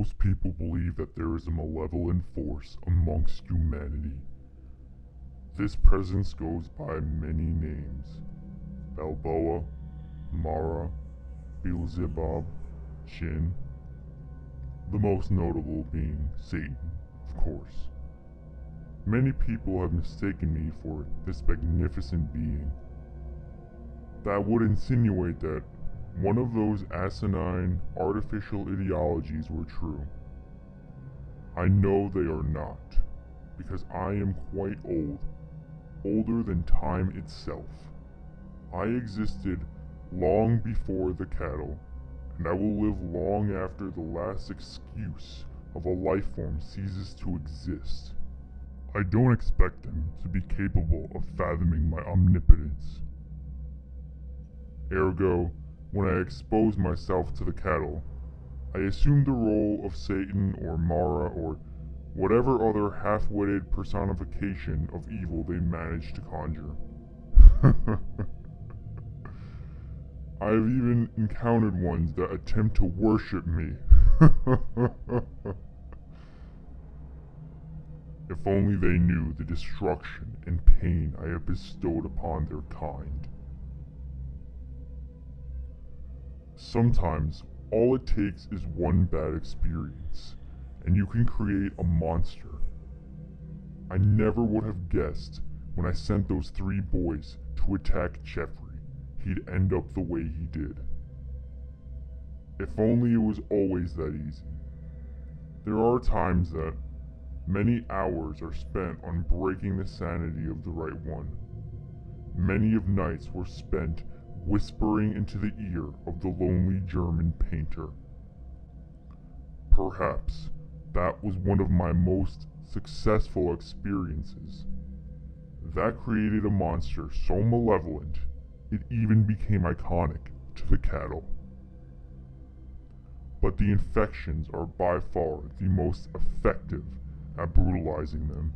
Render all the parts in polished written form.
Most people believe that there is a malevolent force amongst humanity. This presence goes by many names: Balboa, Mara, Beelzebub, Jinn, the most notable being Satan, of course. Many people have mistaken me for this magnificent being. That would insinuate that one of those asinine, artificial ideologies were true. I know they are not, because I am quite old, older than time itself. I existed long before the cattle, and I will live long after the last excuse of a life form ceases to exist. I don't expect them to be capable of fathoming my omnipotence. Ergo, when I expose myself to the cattle, I assume the role of Satan or Mara or whatever other half-witted personification of evil they manage to conjure. I have even encountered ones that attempt to worship me. If only they knew the destruction and pain I have bestowed upon their kind. Sometimes, all it takes is one bad experience, and you can create a monster. I never would have guessed when I sent those 3 boys to attack Jeffrey, he'd end up the way he did. If only it was always that easy. There are times that many hours are spent on breaking the sanity of the right one. Many of nights were spent whispering into the ear of the lonely German painter. Perhaps that was one of my most successful experiences. That created a monster so malevolent, it even became iconic to the cattle. But the infections are by far the most effective at brutalizing them.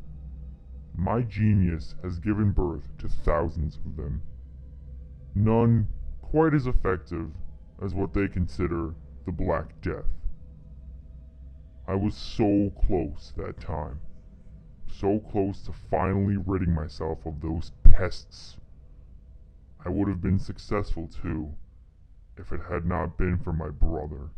My genius has given birth to thousands of them. None quite as effective as what they consider the Black Death. I was so close that time. So close to finally ridding myself of those pests. I would have been successful too, if it had not been for my brother.